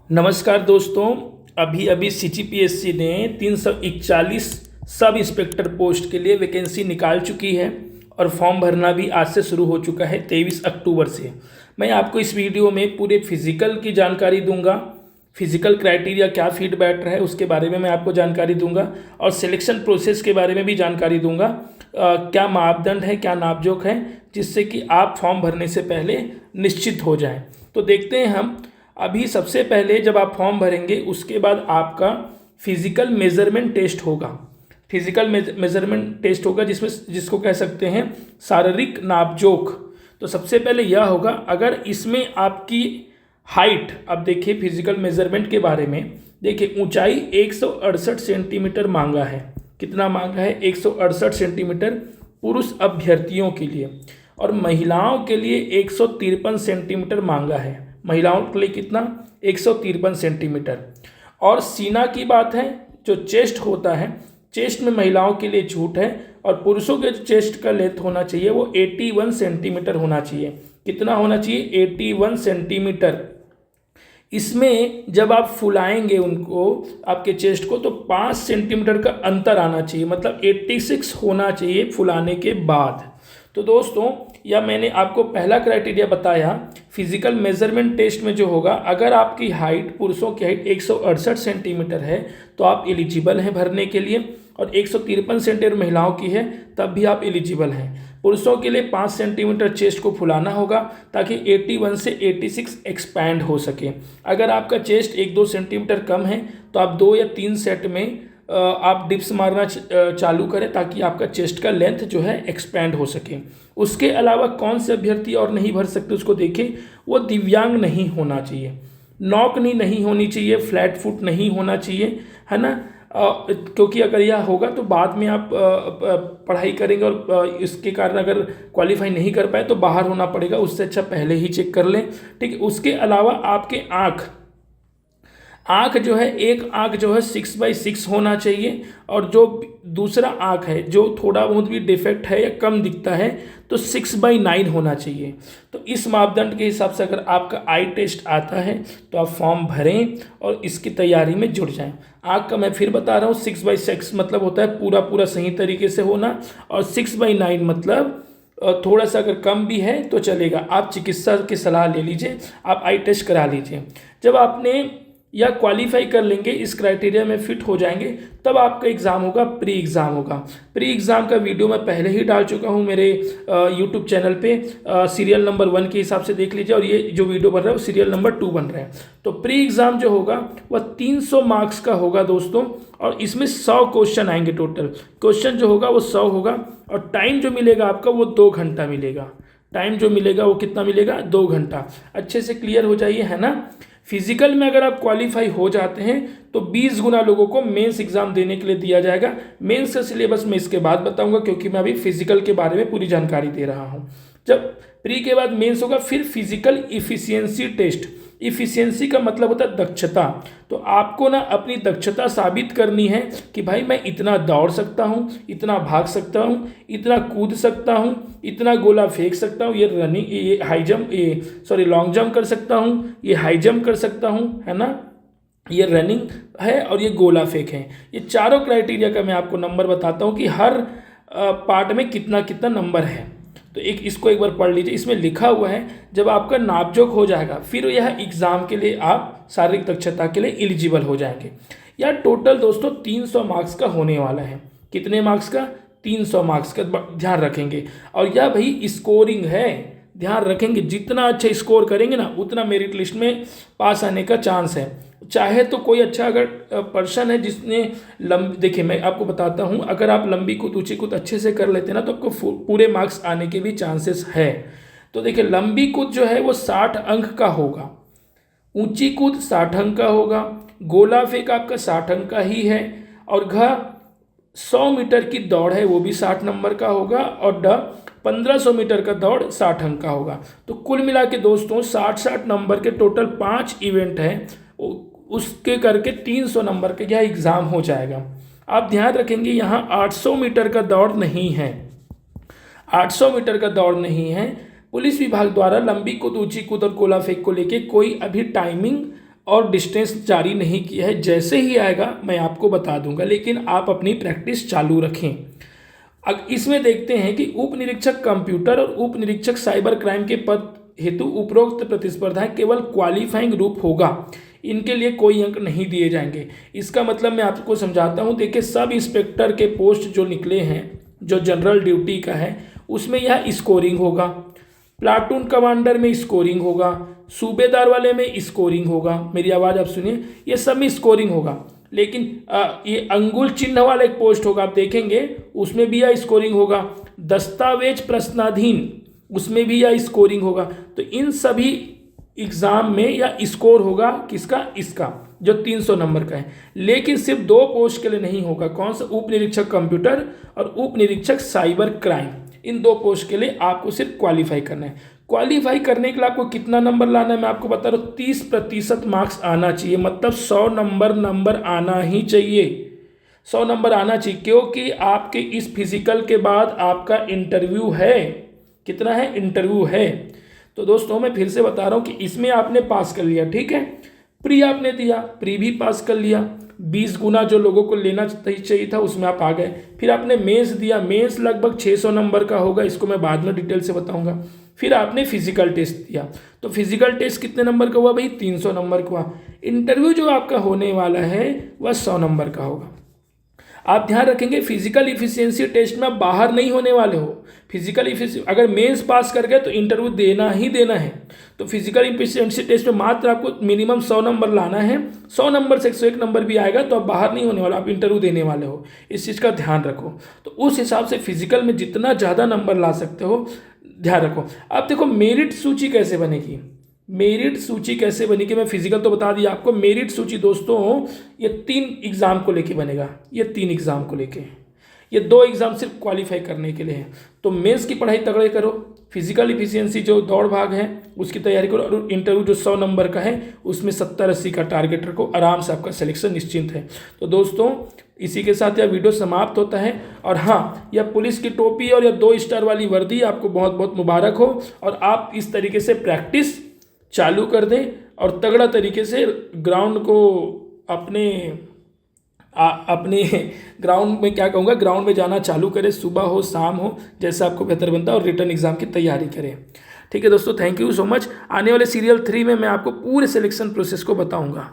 नमस्कार दोस्तों। अभी अभी सीजीपीएससी ने 341 सब इंस्पेक्टर पोस्ट के लिए वैकेंसी निकाल चुकी है और फॉर्म भरना भी आज से शुरू हो चुका है 23 अक्टूबर से। मैं आपको इस वीडियो में पूरे फिजिकल की जानकारी दूंगा, फिजिकल क्राइटेरिया क्या फिट बैठ रहा है उसके बारे में मैं आपको जानकारी दूंगा और सिलेक्शन प्रोसेस के बारे में भी जानकारी दूंगा। क्या मापदंड है, क्या नापजोक है, जिससे कि आप फॉर्म भरने से पहले निश्चित हो जाएं। तो देखते हैं हम। अभी सबसे पहले जब आप फॉर्म भरेंगे उसके बाद आपका फिजिकल मेजरमेंट टेस्ट होगा। फिजिकल मेजरमेंट टेस्ट होगा जिसको कह सकते हैं शारीरिक नापजोक। तो सबसे पहले यह होगा, अगर इसमें आपकी हाइट, अब देखिए फिजिकल मेजरमेंट के बारे में, देखिए ऊंचाई 168 सेंटीमीटर मांगा है। कितना मांगा है? 168 सेंटीमीटर पुरुष अभ्यर्थियों के लिए, और महिलाओं के लिए 153 सेंटीमीटर मांगा है। महिलाओं के लिए कितना? 153 सेंटीमीटर। और सीना की बात है, जो चेस्ट होता है, चेस्ट में महिलाओं के लिए छूट है, और पुरुषों के जो चेस्ट का लेंथ होना चाहिए वो 81 सेंटीमीटर होना चाहिए। कितना होना चाहिए? 81 सेंटीमीटर। इसमें जब आप फुलाएंगे उनको, आपके चेस्ट को, तो 5 सेंटीमीटर का अंतर आना चाहिए, मतलब 86 होना चाहिए फुलाने के बाद। तो दोस्तों, या मैंने आपको पहला क्राइटेरिया बताया फिजिकल मेजरमेंट टेस्ट में जो होगा, अगर आपकी हाइट, पुरुषों की हाइट 168 सेंटीमीटर है तो आप एलिजिबल हैं भरने के लिए, और 153 सेंटीमीटर महिलाओं की है तब भी आप एलिजिबल हैं। पुरुषों के लिए 5 सेंटीमीटर चेस्ट को फुलाना होगा ताकि 81 से 86 एक्सपैंड हो सके। अगर आपका चेस्ट 1-2 सेंटीमीटर कम है तो आप 2 या 3 सेट में आप डिप्स मारना चालू करें ताकि आपका चेस्ट का लेंथ जो है एक्सपैंड हो सके। उसके अलावा कौन से अभ्यर्थी और नहीं भर सकते उसको देखें। वो दिव्यांग नहीं होना चाहिए, नौकनी नहीं होनी चाहिए, फ्लैट फुट नहीं होना चाहिए, है ना। क्योंकि अगर यह होगा तो बाद में आप पढ़ाई करेंगे और इसके कारण अगर क्वालिफाई नहीं कर पाए तो बाहर होना पड़ेगा। उससे अच्छा पहले ही चेक कर लें, ठीक है। उसके अलावा आपके आँख जो है, एक आँख जो है 6/6 होना चाहिए, और जो दूसरा आँख है जो थोड़ा बहुत भी डिफेक्ट है या कम दिखता है तो 6/9 होना चाहिए। तो इस मापदंड के हिसाब से अगर आपका आई टेस्ट आता है तो आप फॉर्म भरें और इसकी तैयारी में जुड़ जाएं। आँख का मैं फिर बता रहा हूँ, 6/6 मतलब होता है पूरा सही तरीके से होना, और 6/9 मतलब थोड़ा सा अगर कम भी है तो चलेगा। आप चिकित्सक की सलाह ले लीजिए, आप आई टेस्ट करा लीजिए। जब आपने या क्वालिफाई कर लेंगे, इस क्राइटेरिया में फिट हो जाएंगे, तब आपका एग्ज़ाम होगा, प्री एग्ज़ाम होगा। प्री एग्ज़ाम का वीडियो मैं पहले ही डाल चुका हूं मेरे यूट्यूब चैनल पे। सीरियल नंबर 1 के हिसाब से देख लीजिए, और ये जो वीडियो बन रहा है वो सीरियल नंबर 2 बन रहा है। तो प्री एग्ज़ाम जो होगा वह 300 मार्क्स का होगा दोस्तों, और इसमें 100 क्वेश्चन आएंगे। टोटल क्वेश्चन जो होगा वो 100 होगा, और टाइम जो मिलेगा आपका वो 2 घंटा मिलेगा। टाइम जो मिलेगा वो कितना मिलेगा? 2 घंटा। अच्छे से क्लियर हो जाइए, है ना। फिजिकल में अगर आप क्वालिफाई हो जाते हैं तो 20 गुना लोगों को मेंस एग्जाम देने के लिए दिया जाएगा। मेंस का सिलेबस मैं इसके बाद बताऊंगा, क्योंकि मैं अभी फिजिकल के बारे में पूरी जानकारी दे रहा हूं। जब प्री के बाद मेंस होगा, फिर फिजिकल इफिशियंसी टेस्ट। इफिशियंसी का मतलब होता है दक्षता। तो आपको ना अपनी दक्षता साबित करनी है कि भाई मैं इतना दौड़ सकता हूँ, इतना भाग सकता हूँ, इतना कूद सकता हूँ, इतना गोला फेंक सकता हूँ, ये रनिंग, ये हाई जंप, लॉन्ग जंप कर सकता हूँ, ये हाई जंप कर सकता हूँ, है ना, ये रनिंग है और ये गोला फेंक है। ये चारों क्राइटेरिया का मैं आपको नंबर बताता हूँ कि हर पार्ट में कितना कितना नंबर है। तो इसको एक बार पढ़ लीजिए। इसमें लिखा हुआ है, जब आपका नापजोक हो जाएगा फिर यह एग्ज़ाम के लिए आप शारीरिक दक्षता के लिए एलिजिबल हो जाएंगे। यह टोटल दोस्तों 300 मार्क्स का होने वाला है। कितने मार्क्स का? 300 मार्क्स का, ध्यान रखेंगे। और यह भाई स्कोरिंग है, ध्यान रखेंगे। जितना अच्छा स्कोर करेंगे ना उतना मेरिट लिस्ट में पास आने का चांस है। चाहे तो कोई अच्छा अगर पर्सन है जिसने देखिए मैं आपको बताता हूँ, अगर आप लंबी कूद, ऊंची कूद अच्छे से कर लेते हैं ना तो आपको पूरे मार्क्स आने के भी चांसेस है। तो देखिए लंबी कूद जो है वो 60 अंक का होगा, ऊंची कूद 60 अंक का होगा, गोला फेंक आपका 60 अंक का ही है, और 100 मीटर की दौड़ है वो भी 60 नंबर का होगा, और 1500 मीटर का दौड़ 60 अंक का होगा। तो कुल मिला के दोस्तों 60 नंबर के टोटल 5 इवेंट हैं, उसके करके 300 नंबर का यह एग्ज़ाम हो जाएगा। आप ध्यान रखेंगे यहाँ 800 मीटर का दौड़ नहीं है, 800 मीटर का दौड़ नहीं है। पुलिस विभाग द्वारा लंबी कूद, ऊंची कूद और गोला फेंक को लेके कोई अभी टाइमिंग और डिस्टेंस जारी नहीं किया है। जैसे ही आएगा मैं आपको बता दूंगा, लेकिन आप अपनी प्रैक्टिस चालू रखें। अब इसमें देखते हैं कि उप निरीक्षक कंप्यूटर और उप निरीक्षक साइबर क्राइम के पद हेतु उपरोक्त प्रतिस्पर्धाएं केवल क्वालिफाइंग रूप होगा, इनके लिए कोई अंक नहीं दिए जाएंगे। इसका मतलब मैं आपको समझाता हूं। देखिए, सब इंस्पेक्टर के पोस्ट जो निकले हैं, जो जनरल ड्यूटी का है, उसमें यह स्कोरिंग होगा, प्लाटून कमांडर में स्कोरिंग होगा, सूबेदार वाले में स्कोरिंग होगा। मेरी आवाज़ आप सुनिए, ये सब में स्कोरिंग होगा। लेकिन ये अंगुल चिन्ह वाला एक पोस्ट होगा, आप देखेंगे उसमें भी यह स्कोरिंग होगा। दस्तावेज प्रश्नाधीन, उसमें भी यह स्कोरिंग होगा। तो इन सभी एग्जाम में यह स्कोर होगा किसका? इसका, जो 300 नंबर का है। लेकिन सिर्फ 2 पोस्ट के लिए नहीं होगा। कौन सा? उप निरीक्षक कंप्यूटर और उप निरीक्षक साइबर क्राइम। इन 2 पोस्ट के लिए आपको सिर्फ क्वालिफाई करना है। क्वालिफाई करने के लिए आपको कितना नंबर लाना है मैं आपको बता रहा हूँ। 30% मार्क्स आना चाहिए, मतलब 100 नंबर आना ही चाहिए। 100 नंबर आना चाहिए, क्योंकि आपके इस फिजिकल के बाद आपका इंटरव्यू है। कितना है? इंटरव्यू है। तो दोस्तों मैं फिर से बता रहा हूँ कि इसमें आपने पास कर लिया, ठीक है। प्री आपने दिया, प्री भी पास कर लिया। 20 गुना जो लोगों को लेना चाहिए था उसमें आप आ गए। फिर आपने मेंस दिया, मेंस लगभग 600 नंबर का होगा, इसको मैं बाद में डिटेल से बताऊंगा। फिर आपने फिजिकल टेस्ट दिया, तो फिजिकल टेस्ट कितने नंबर का हुआ भाई? 300 नंबर का हुआ। इंटरव्यू जो आपका होने वाला है वह 100 नंबर का होगा। आप ध्यान रखेंगे, फिजिकल इफिशियंसी टेस्ट में आप बाहर नहीं होने वाले हो। फिजिकल इफिशियंसी अगर मेंस पास कर गए तो इंटरव्यू देना ही देना है। तो फिजिकल इफिशियंसी टेस्ट में मात्र आपको मिनिमम 100 नंबर लाना है। 100 नंबर से 101 नंबर भी आएगा तो आप बाहर नहीं होने वाले, आप इंटरव्यू देने वाले हो। इस चीज़ का ध्यान रखो। तो उस हिसाब से फिजिकल में जितना ज़्यादा नंबर ला सकते हो ध्यान रखो। अब देखो मेरिट सूची कैसे बनेगी। मेरिट सूची कैसे बनेगी, मैं फिजिकल तो बता दिया आपको। मेरिट सूची दोस्तों ये 3 एग्जाम को लेके बनेगा। ये 3 एग्जाम को लेके, ये 2 एग्जाम सिर्फ क्वालिफाई करने के लिए हैं। तो मेंस की पढ़ाई तगड़े करो, फिजिकल इफिशियंसी जो दौड़ भाग है उसकी तैयारी करो, और इंटरव्यू जो 100 नंबर का है उसमें 70-80 का टारगेट रखो। आराम से आपका सिलेक्शन निश्चिंत है। तो दोस्तों इसी के साथ यह वीडियो समाप्त होता है। और हाँ, यह पुलिस की टोपी और यह 2 स्टार वाली वर्दी आपको बहुत बहुत मुबारक हो, और आप इस तरीके से प्रैक्टिस चालू कर दें और तगड़ा तरीके से ग्राउंड को अपने ग्राउंड में, क्या कहूँगा, ग्राउंड में जाना चालू करें। सुबह हो शाम हो, जैसा आपको बेहतर बनता है, और रिटर्न एग्जाम की तैयारी करें। ठीक है दोस्तों, थैंक यू सो मच। आने वाले सीरियल 3 में मैं आपको पूरे सिलेक्शन प्रोसेस को बताऊँगा।